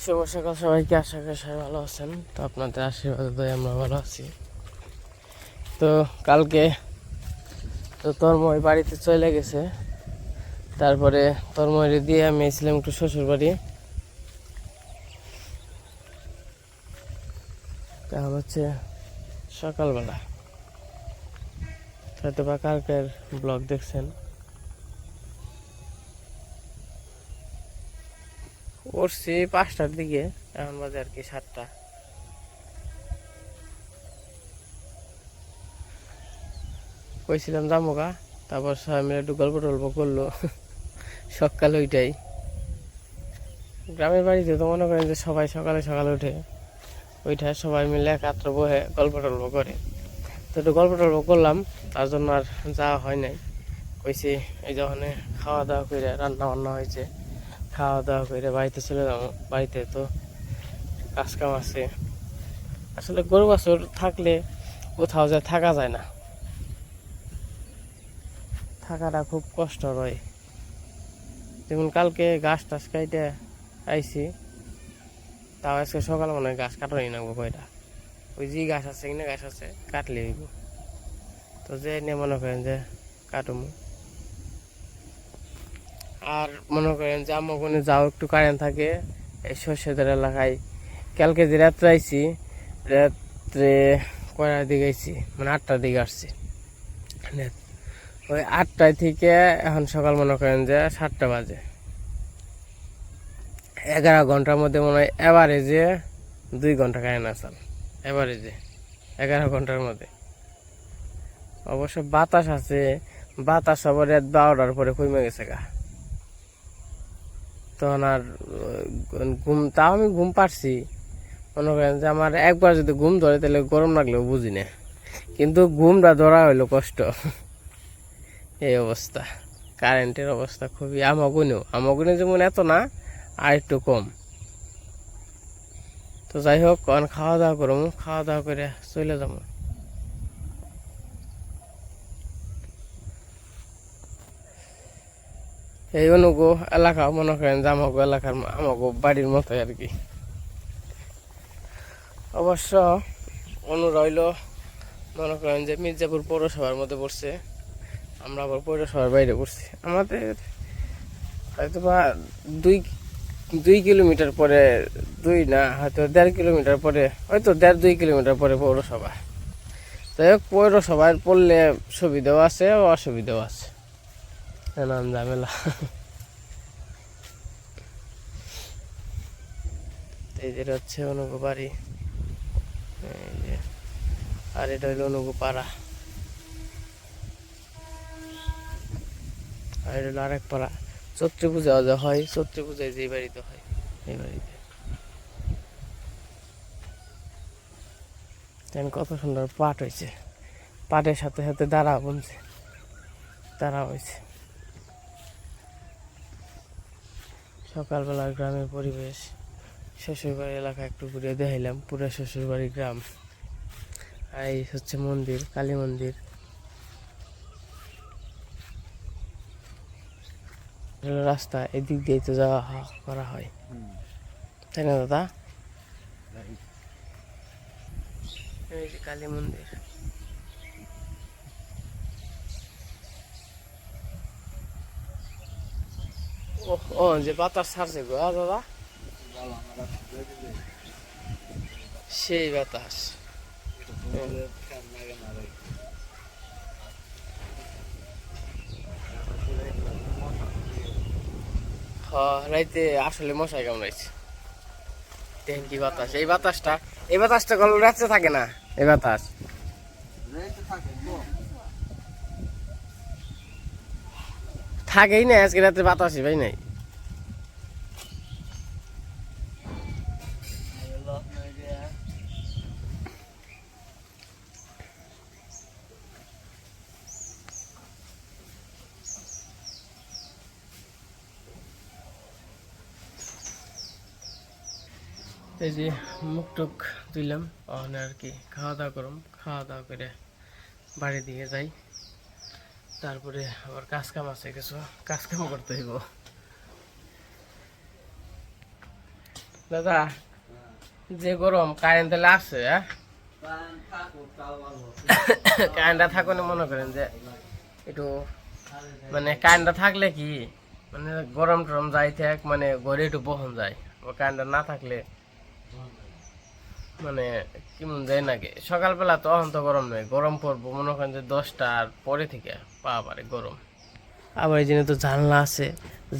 শুভ সকাল সবাইকে, আশা করি সবাই ভালো আছেন। তো আপনাদের আশীর্বাদে আমরা ভালো আছি। তো কালকে তো তন্ময় বাড়িতে চলে গেছে, তারপরে তন্ময় দিয়ে আমি এসেছিলাম একটু শ্বশুর বাড়ি। কারণ হচ্ছে সকালবেলা, হয়তো বা কালকের ব্লগ দেখছেন। উঠছি 5টার দিকে, এখন বাজে আর কি 7টা। কইছিলাম যামুগা, তারপর সবাই মিলে একটু গল্প টল্প করলো সকাল ওইটাই। গ্রামের বাড়িতে তো মনে করেন যে সবাই সকালে সকালে উঠে ওইটা সবাই মিলে একাত্র বসে গল্প টল্প করে। তো একটু গল্প টল্প করলাম, তার জন্য আর যাওয়া হয় নাই। কইছি এই যখন খাওয়া দাওয়া করে রান্না বান্না হয়েছে, খাওয়া দাওয়া করে বাড়িতে চলে যাবো। বাড়িতে তো কাজ কাম আছে। আসলে গরু বাছুর থাকলে কোথাও যায় থাকা যায় না, থাকাটা খুব কষ্ট হয়। যেমন কালকে গাছ টাছ কাইটে আইছি, তাও আজকে সকাল মনে হয় গাছ কাটাই না কয়টা। ওই যে গাছ আছে কিনা গাছ আছে কাটলে হইব। তো যে নিয়ে মনে করেন যে কাটুমু। আর মনে করেন যে আমার ওখানে যাও একটু কারেন্ট থাকে এই সর্ষেদের এলাকায়। কালকে যে রাত্রে আইছি, রাত্রে কয়টার দিকে আইছি, মানে 8টার দিকে আসছি। ওই 8টায় থেকে এখন সকাল মনে করেন যে 7টা বাজে। 11 ঘন্টার মধ্যে মনে হয় এভারেজে 2 ঘন্টা কারেন্ট আসাল, এভারেজে 11 ঘন্টার মধ্যে। অবশ্য বাতাস আছে, বাতাস আবার রাত 12টার পরে কমে গেছে গা। তখন আর ঘুম, তাও আমি ঘুম পারছি। মনে করেন যে আমার একবার যদি ঘুম ধরে তাহলে গরম লাগলেও বুঝি না, কিন্তু ঘুমটা ধরা হইলো কষ্ট এই অবস্থা। কারেন্টের অবস্থা খুবই আমাগুনেও যেমন এত না, আর একটু কম। তো যাই হোক, কারণ খাওয়া দাওয়া করবো, খাওয়া দাওয়া করে চলে যাবো। এই অনুগো এলাকা মনে করেন যে আমাগো এলাকার আমাগো বাড়ির মতো আর কি। অবশ্য অনু রইল মনে করেন যে মির্জাপুর পৌরসভার মধ্যে পড়ছে, আমরা আবার পৌরসভার বাইরে পড়ছি। আমাদের হয়তো বা 2 কিলোমিটার পরে, 2 না হয়তো 1.5 কিলোমিটার পরে, হয়তো 1.5-2 কিলোমিটার পরে পৌরসভা। যাই হোক, পৌরসভায় পড়লে সুবিধাও আছে অসুবিধাও আছে, নানান ঝামেলা। এই যেটা হচ্ছে অনুগো বাড়ি, এই যে, আর এটা হইলো অনুগো পাড়া, আর এটা হলো আরেক পাড়া। চৈত্রী পূজা যা হয়, চৈত্রী পূজায় যে বাড়িতে হয়, এই বাড়িতে কত সুন্দর পাট হয়েছে। পাটের সাথে সাথে দাঁড়া বনছে, দাঁড়া হয়েছে। সকালবেলার গ্রামের পরিবেশ, শ্বশুরবাড়ি এলাকা একটু ঘুরে দেখাইলাম, পুরো শ্বশুরবাড়ি গ্রাম। আর এই হচ্ছে মন্দির, কালী মন্দির। রাস্তা এদিক দিয়ে তো যাওয়া করা হয়, তাই না দাদা? এই যে কালী মন্দির। ও ও যে বাতাস ছাড়ছে গো দাদা, সেই বাতাস। রাইতে আসলে মশাই কামড়াইছে। দেখেন কি বাতাস, এই বাতাসটা গল্প রাত্রে থাকে না, এই বাতাস থাকেই না। আজকে রাত্রে বাতাসই ভাই নাই। এই যে মুখ টুক দিলাম, ওখানে আর কি খাওয়া দাওয়া করুম, খাওয়া দাওয়া করে বাড়ির দিকে যাই। তারপরে আবার কাজ কাম আছে, কিছু কাজ কাম করতে হইব। দাদা যে গরম কারেন্ট তাহলে আসছে, হ্যাঁ কারেন্টটা থাকুন মনে করেন যে একটু মানে কারেন্টটা থাকলে কি মানে গরম টরম যাই থাক মানে ঘরে একটু বহন যায়, কারেন্টটা না থাকলে মানে কেমন যায় নাকি। সকালবেলা তো অহন তো গরম নয়, গরম পড়বো মনে করেন যে 10টার পরে থেকে বাবারে গরম। আবার এই জন্য তো জানলা আছে,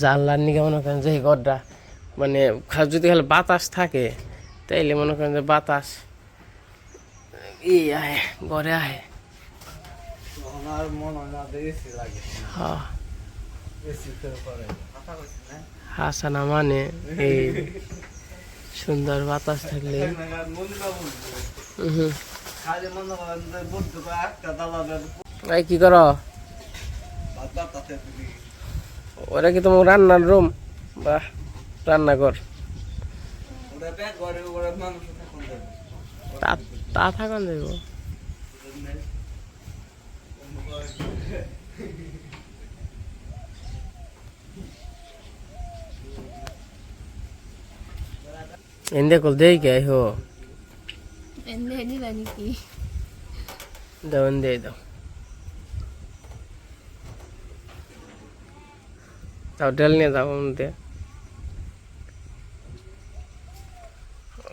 জানলার নিকে মনে করেন যে ঘরটা মানে যদি খালি বাতাস থাকে তাইলে মনে করেন যে বাতাস আহে ঘরে আহে। হ্যাঁ হাসা না মানে এই সুন্দর বাতাস থাকলে কি কর ওরা কি তোমার রান্নার রুম বা রান্নাঘর তা থাকুন যাইব। এনে কল দেই কে হো এনে দিলা নাকি দাও এনে দাও তাও ডেল নিয়ে যাও মধ্যে।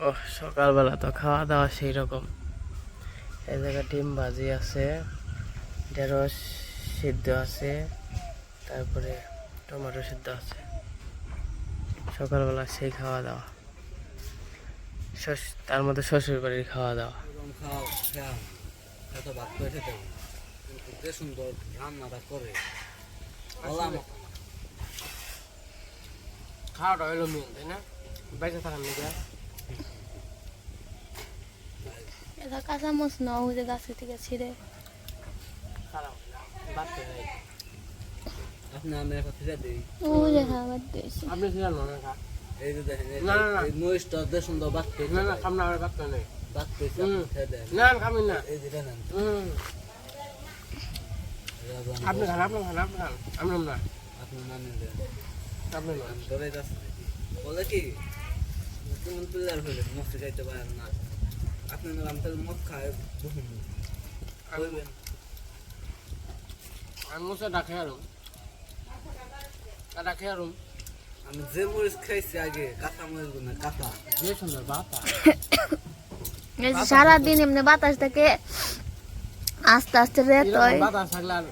ও সকালবেলা তো খাওয়া দাওয়া সেই রকম। এই জায়গায় ডিম ভাজি আছে, ঢেঁড়স সিদ্ধ আছে, তারপরে টমেটো সিদ্ধ আছে। সকালবেলা সেই খাওয়া দাওয়া, তার মধ্যে শ্বশুর বাড়ির খাওয়া দাওয়া। সুন্দর রান্নাটা করে খাওয়াটা হইলো মেন, তাই না? বেঁচে থাকার নিকে এটা কাঁচামচ না ওই যে গাছে থেকে ছিঁড়ে খারাপ বাড়তে নাই। আপনি আমি একটা ফিরে দিই। ওই যে খাবার দিয়েছি। আপনি ছিলেন না খা এই যে দেখেন না না না এই মহিষটা যে সুন্দর বাচ্চা না না খাম না আমার বাড়তে নেই বাচ্চা ফেলে দেন। না খামি না। এই যে দেখেন আপনি খান আপনি খান আপনি খান আমি না আপনি মানেন দেন আপনি না আমি ধরে যাচ্ছি বলে কি তুমি প্লেয়ার হলে মস্তি খাইতে পারেন না আপনি আমি তাহলে মদ খায় বহু বলবেন আমি মুসে ডাকে আরুম ডাকে আরুম আমি যে মরিচ খাইছি আগে কাঁচা মরিচ না কাঁচা যে সুন্দর বাতা এই যে সারাদিন এমনি বাতাস থাকে আস্তে আস্তে রেত হয়। বাতাস থাকলে আর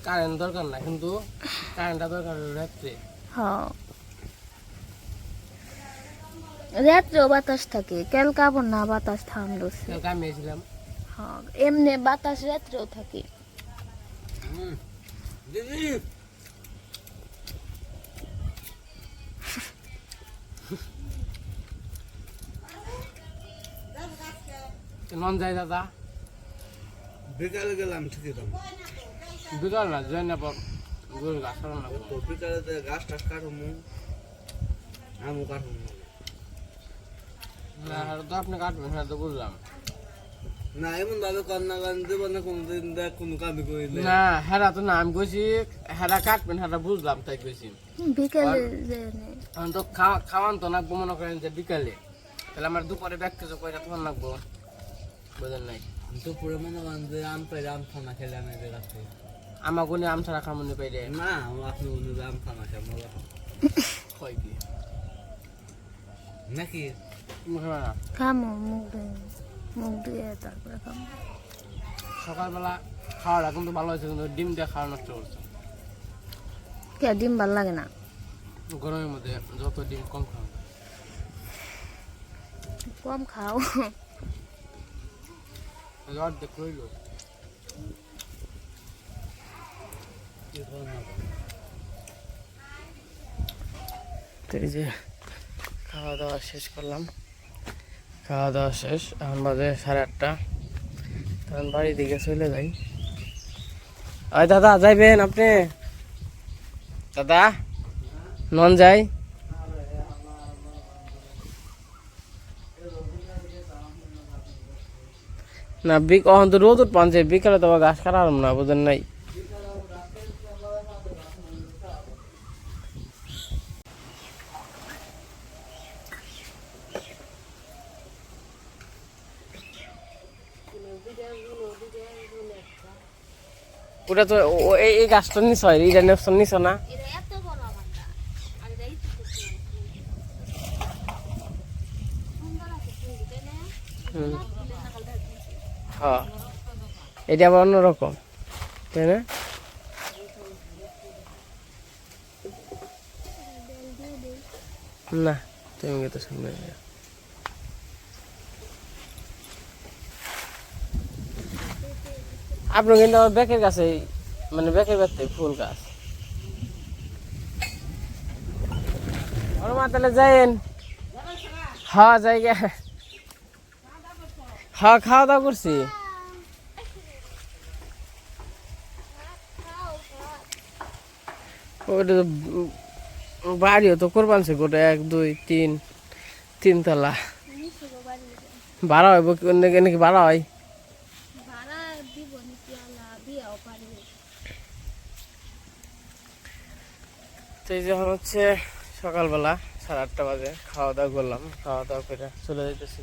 কারেন্ট দরকার না, কিন্তু কারেন্টটা দরকার রাত্রে। হ্যাঁ রাত্রেও বাতাস থাকে, কেল কাপড় না বাতাস থামলছে। কালকে আমি এসেছিলাম হ্যাঁ এমনি বাতাস রাত্রেও থাকে। দিদি নন যাই দাদা বিকালে গেলাম ঠিকই দাম বিকাল না যাই না পর গরু গাছ কাটানো না তো বিকালে গাছ টাছ কাটবো আমও কাটবো না আর তো আপনি কাটবেন হ্যাঁ তো বুঝলাম না এমন ভাবে কন্যা গান দেবো না কোনোদিন দেখ কোনো কামে করিলে না হেরা তো না আমি কইছি হেরা কাটবেন হেরা বুঝলাম তাই কইছি। বিকেলে যে এখন তো খাওয়ান তো নাকবো মনে করেন যে বিকালে, তাহলে আমার দুপুরে ব্যাগ কিছু কইরা তখন নাকবো বুঝেন নাই। দুপুরে মনে করেন যে আম পাই আম খানা খেলে আমি যে রাখতে আমার গুনে আম ছাড়া খামনি পাইলে না আপনি মনে আম খানা খাই মজা কয় কি নাকি তুমি খাবে না? খামো মুখ ধুয়ে তারপরে খামো। সকালবেলা খাওয়াটা কিন্তু ভালো হয়েছে, কিন্তু ডিম দিয়ে খাওয়া নষ্ট করছে। কে ডিম ভাল লাগে না? গরমের মধ্যে যত ডিম কম খাওয়া কম খাও। অর্ধেক রইল। এই যে খাওয়া দাওয়া শেষ করলাম, খাওয়া দাওয়া শেষ, এখন বাজে 8:30। তখন বাড়ির দিকে চলে যাই। ওই দাদা যাইবেন আপনি? দাদা নন যাই না অহন তো রোদ পানছে, বিকালে তো গাছ কাটা না বুঝেন নাই। ওটা তো এই গাছটা নিছ এটা নেপসন নিছ না? হ্যাঁ, এটা আবার অন্যরকম, তাই না? না, তুমি তো সামনে আপনার কিন্তু আমার ব্যাকের কাছে, মানে ব্যাকের ব্যক্তি ফুল গাছ। মা তাহলে যাইন। হ্যাঁ জায়গা, হ্যাঁ খাওয়া দাওয়া করছি। ওটা বাড়িও তো করবানছে গোটা 1 2 3 3 তলা। ভাড়া হইব নাকি? ভাড়া হয় তো। এই যখন হচ্ছে সকালবেলা 8:30 বাজে, খাওয়া দাওয়া করলাম, খাওয়া দাওয়া করে চলে যাইতেছি।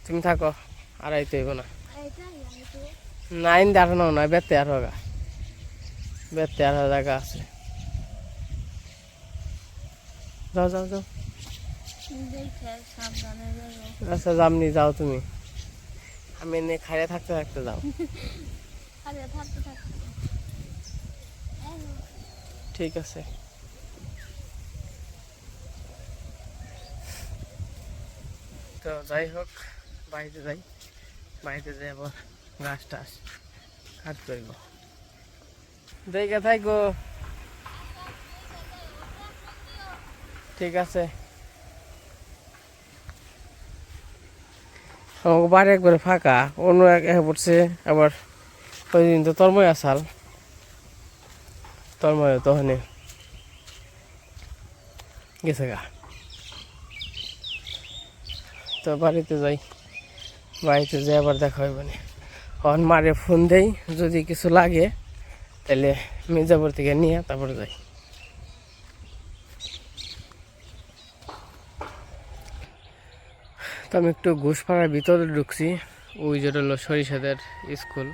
তুমি থাকো, আর আইতে হইব না। নাইন দেখানো না, বেতে আর হোগা, বেতে আর জায়গা আছে। যাও যাও যাও। আচ্ছা যামনি, যাও তুমি, আমি এনে খাইয়ে থাকতে থাকতে যাও। ঠিক আছে। তো যাই হোক, বাড়িতে যাই, বাড়িতে যাই আবার গাছ টাছ কাটতে হইব। দেখে থাকো, ঠিক আছে। আমাকে বাড়ি একবারে ফাঁকা, অন্য এক পড়ছে। আবার ওই দিন তো তন্ময় আসাল, তন্ময় তখন গেছে গা। তো বাড়িতে যাই, বাড়িতে যাই আবার দেখা হইব না। এখন মারে ফোন দেই, যদি কিছু লাগে তাহলে মির্জাপুর থেকে নিয়ে তারপরে যাই। তো আমি একটু ঘুষপাড়ার ভিতরে ঢুকছি, ওই যেটা হলো সরিষাদের স্কুল।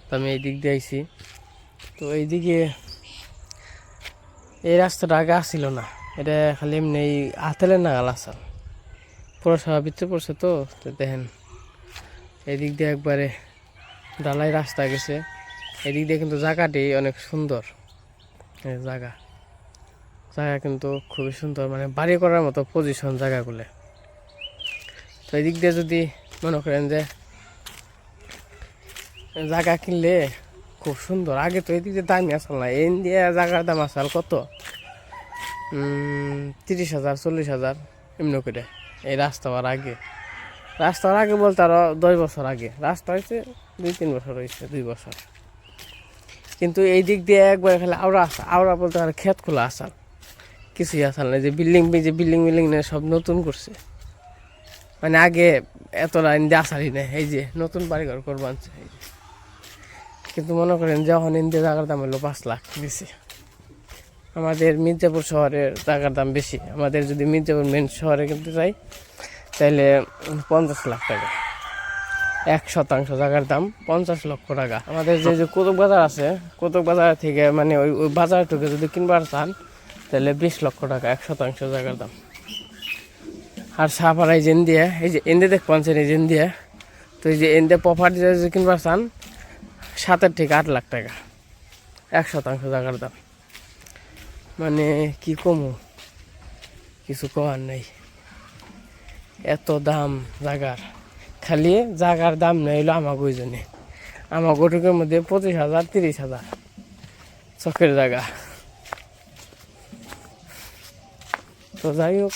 তো আমি এই দিক দিয়ে আইছি। তো এইদিকে এই রাস্তাটা আগে আসছিল না, এটা খালি এমনি এই হাতেলের নাগাল আসাল। পৌরসভা ভিতরে পড়ছে তো দেখেন, এদিক দিয়ে একবারে ঢালাই রাস্তা গেছে। এদিক দিয়ে কিন্তু জায়গাটি অনেক সুন্দর, জায়গা কিন্তু খুবই সুন্দর, মানে বাড়ি করার মতো পজিশন জায়গাগুলো। তো এদিক দিয়ে যদি মনে করেন যে জায়গা কিনলে খুব সুন্দর। আগে তো এদিক দিয়ে দামই আসল না, এই দিয়ে জায়গার দাম আসল কত 30,000 40,000 এমনি করে। এই রাস্তা হওয়ার আগে, রাস্তা হওয়ার আগে বলতে আরো 10 বছর আগে। রাস্তা হয়েছে 2-3 বছর হয়েছে, 2 বছর। কিন্তু এই দিক দিয়ে একবার খালি আওড়া বলতে আর ক্ষেত খোলা আসাল, কিছুই আসাল না। যে বিল্ডিং সব নতুন করছে, মানে আগে এত লাইন দিয়ে আসারই নেই। এই যে নতুন বাড়িঘর করবান, কিন্তু মনে করেন যখন ইন্ডিয়া জায়গার দাম হলো 5 লাখ বেশি। আমাদের মির্জাপুর শহরের জায়গার দাম বেশি। আমাদের যদি মির্জাপুর মেন শহরে কিনতে চাই তাহলে 50 লাখ টাকা, 1% জায়গার দাম 50 লক্ষ টাকা। আমাদের যে কতক বাজার আছে, কতক বাজার থেকে মানে ওই বাজারটুকু যদি কিনবার চান তাহলে 20 লক্ষ টাকা, 1% জায়গার দাম। আর সাপাড়াই জেন্দিয়া, এই যে এন্দে দেখ পাচ্ছেন এই জেন্দিয়া, তো এই যে এন্দে প্রপার্টি যদি কিনবার চান 7 থেকে 8 লাখ টাকা, 1% জায়গার দাম। মানে কি কমু, কিছু করার নেই, এত দাম জায়গার। খালি জায়গার দাম নেই হলো আমাকে ওই জন্যে, আমার গোটকের মধ্যে 25,000 30,000 চকের জায়গা। তো যাই হোক,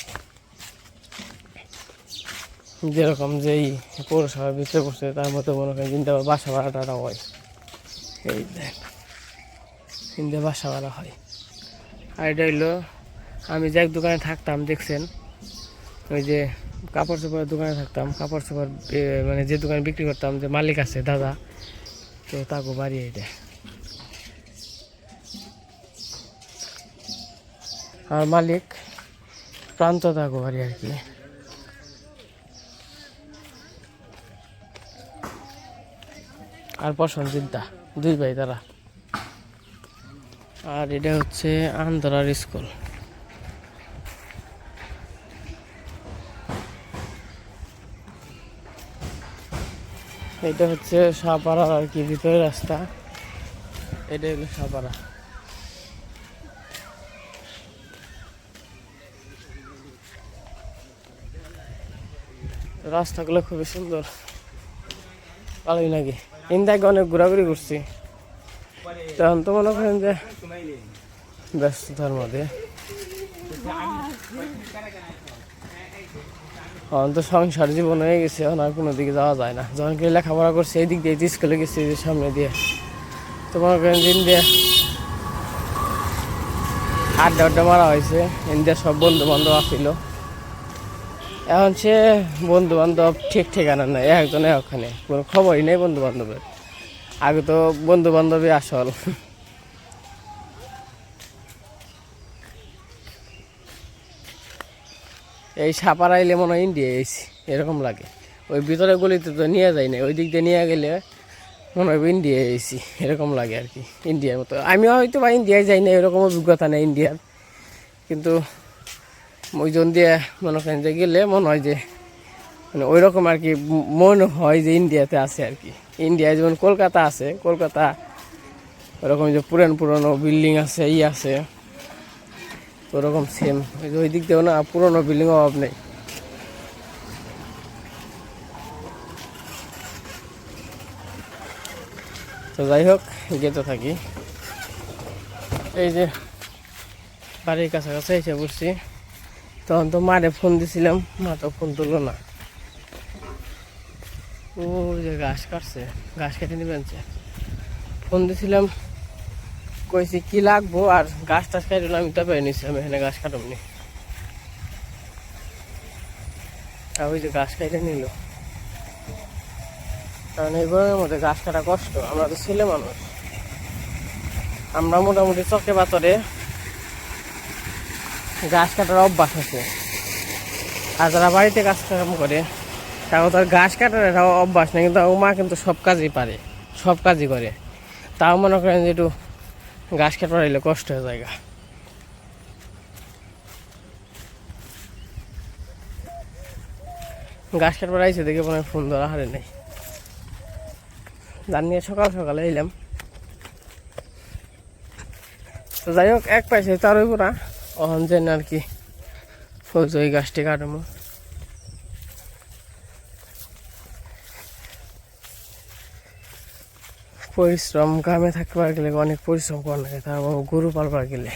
যেরকম যেই পৌরসভার ভিতরে পড়ছে তার মতো মনে করেন কিন্তু বাসা ভাড়াটা হয়। এই দেখ কিন্তু বাসা ভাড়া হয়। আর এটা হইলো আমি যে এক দোকানে থাকতাম, দেখছেন ওই যে কাপড় চোপড়ের দোকানে থাকতাম, কাপড় চোপড় মানে যে দোকানে বিক্রি করতাম, যে মালিক আছে দাদা, তো তাকে বাড়ি এটা। আর মালিক প্রান্ত তাকে বাড়ি আর কি। আর প্রসঞ্জিতা, দুই ভাই তারা। আর এটা হচ্ছে আন্দরার স্কুল। এটা হচ্ছে সাপাড়ার আর কি ভিতরের রাস্তা, এটা হলো সাপাড়া। রাস্তাগুলো খুবই সুন্দর, ভালোই লাগে। কিন্তু আগে অনেক ঘোরাঘুরি করছি, তখন তো মনে করেন যে ব্যস্ততার মধ্যে। এখন তো সংসার জীবন হয়ে গেছে, এখন আর কোনো দিকে যাওয়া যায় না। যখন কি লেখাপড়া করছে এই দিক দিয়ে স্কুলে গেছি, যে সামনে দিয়ে তো মনে করেন দিন দিয়ে আড্ডা মারা হয়েছে। ইন্ডিয়ার সব বন্ধু বান্ধব আসছিল, এখন সে বন্ধু বান্ধব ঠিক ঠিকানা নাই, একজনে ওখানে কোনো খবরই নেই বন্ধু বান্ধবের। আগে তো বন্ধু বান্ধবই আসল। এই সাপাড়া এলে মনে হয় ইন্ডিয়া এসেছি এরকম লাগে। ওই ভিতরে গলিতে তো নিয়ে যায় না, ওই দিক দিয়ে নিয়ে গেলে মনে হয় ইন্ডিয়া এসেছি এরকম লাগে আর কি। ইন্ডিয়ার মতো আমিও হয়তো বা ইন্ডিয়ায় যাই না, এরকম অভিজ্ঞতা নেই ইন্ডিয়ার, কিন্তু ওই জন দিয়ে মনে করেন যে গেলে মনে হয় যে মানে ওই রকম আর কি মনে হয় যে ইন্ডিয়াতে আছে আর কি। ইন্ডিয়ায় যেমন কলকাতা আছে, কলকাতা ওরকম যে পুরনো বিল্ডিং আছে, আছে ওরকম সেম ওই দিক দিয়েও না পুরনো বিল্ডিং অভাব নেই। তো যাই হোক, যেতে থাকি। এই যে বাড়ির কাছাকাছি এসে বসছি, তখন তো মারে ফোন দিছিলাম, মা তো ফোন তুললো না। ও যে ঘাস কাটছে, ঘাস কেটে নিবেন, ফোন দিছিলাম, কইছি কি লাগবো, আর গাছ টাছ কাটলো আমি তো পেয়ে নিচ্ছি, আমি এখানে গাছ কাটবনি। আর ওই যে গাছ কেটে নিল, কারণ এই গরমের মধ্যে গাছ কাটা কষ্ট। আমরা তো ছেলে মানুষ, আমরা মোটামুটি চকে পাথরে গাছ কাটার অভ্যাস আছে। আর যারা বাড়িতে কাজ কাম করে তাও তার গাছ কাটার একটা অভ্যাস নেই, কিন্তু মা কিন্তু সব কাজই পারে, সব কাজই করে। তাও মনে করেন যে একটু গাছ কাটার এলে কষ্ট হয়ে যায়। গাছ কাটবার আইসে দেখে মনে হয় ফোন ধরা হারে নেই। জানিয়ে সকাল সকালে এলাম। তো যাই হোক, এক পাইছে তার ওই পুরা অহন যেন আর কি ওই গাছটি কাটবো। পরিশ্রম, গ্রামে থাকবার গেলে অনেক পরিশ্রম করা লাগে। তারপর গরু পালবার গেলে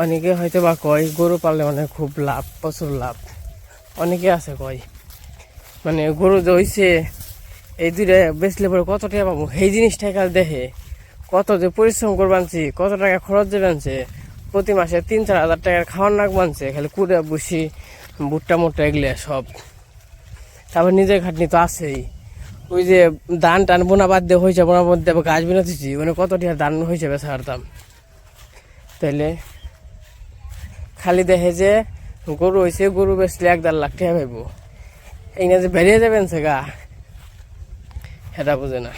অনেকে হয়তো বা কয় গরু পাললে মানে খুব লাভ, প্রচুর লাভ। অনেকে আছে কয় মানে গরু যে হইছে এই দুইটা বেচলে পরে কত টাকা পাবো, সেই জিনিসটাই কাল দেখে কত যে পরিশ্রম করবানছি, কত টাকা খরচ দেবেনছে, প্রতি মাসে 3-4 হাজার টাকার খাওয়ার নাক বানছে, খালি কুড়ে বসি ভুট্টা মুট্টা এগুলো সব। তারপর নিজের খাটনি তো আছেই। ওই যে ধান টান বোনা বাদ দিয়ে হয়েছে, বোনার মধ্যে গাছ বিনা দিচ্ছি, মানে কত টাকা ধান হয়েছে বেচা হারতাম। তাইলে খালি দেখে যে গরু হয়েছে, গরু বেচলে 1-1.5 লাখ টাকা পাইব, এই না যে বেরিয়ে যাবেন সে গা, সেটা বোঝে না।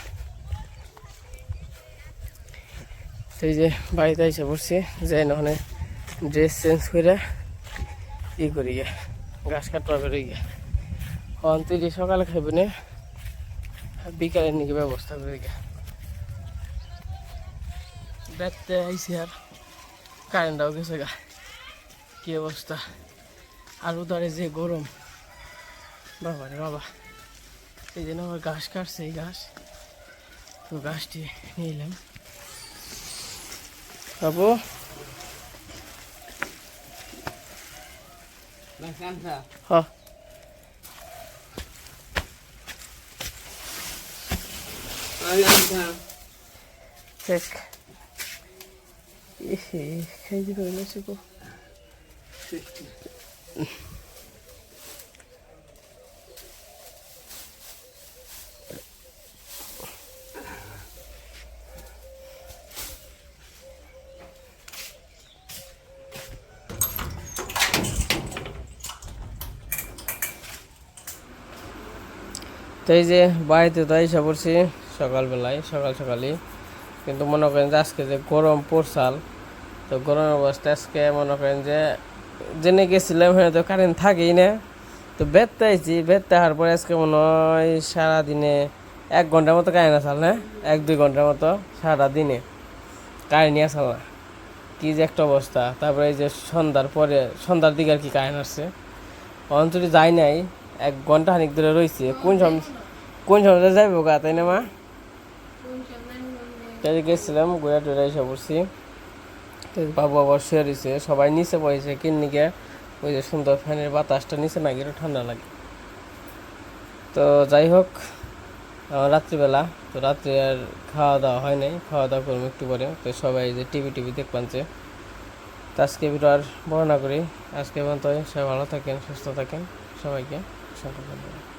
সেই যে বাড়িতে এসে পড়ছি, যাই না ওখানে ড্রেস চেঞ্জ করে ই করি গে, গাছ কাটবার বেরোই গে। হন তুই সকালে খাইব না, বিকালের নাকি ব্যবস্থা করে গে। দেখতে আইসি আর কারেন্টটাও গেছে গা, কি অবস্থা। আর উদারে যে গরম, বাবা রে বাবা। এই জন্য আমার ঘাস কাটছে, এই ঘাস, তো ঘাসটি নিলাম। বাবু হ খাই দিবে তো এই যে বাড়িতে তো এসে পড়ছি সকালবেলায় সকালই, কিন্তু মনে করেন যে আজকে যে গরম পড়ছাল, তো গরমের অবস্থা আজকে মনে করেন যে জেনে গেছিলাম হ্যাঁ তো কারেন্ট থাকেই না। তো বেরতে আইছি, বেরতে হওয়ার পরে আজকে মনে হয় সারাদিনে 1 ঘন্টার মতো কারেন্ট আসাল না, 1-2 ঘন্টার মতো সারা দিনে কারেন্টই আসাল না। কী যে একটা অবস্থা। তারপরে এই যে সন্ধ্যার দিকে আর কি কারেন্ট আসছে, অন্তরি যাই নাই, 1 ঘন্টা খানিক ধরে রয়েছে। কোন সময় যাইবো গা, তাই না মা? তাই গেছিলাম ঘুরে টুরে এসে পড়ছি। তো বাবু আবার শুয়ে রয়েছে, সবাই নিচে বসেছে কিননিকে, ওই যে সুন্দর ফ্যানের বাতাসটা নিচে না গেলে ঠান্ডা লাগে। তো যাই হোক, রাত্রিবেলা তো রাত্রে আর খাওয়া দাওয়া হয় নাই, খাওয়া দাওয়া করবো একটু পরে। তো সবাই যে টিভি দেখবানছে। তো আজকে ভিডিও আর বর্ণনা করি, আজকে পর্যন্ত সবাই ভালো থাকেন, সুস্থ থাকেন, সবাইকে অসংখ্য ধন্যবাদ।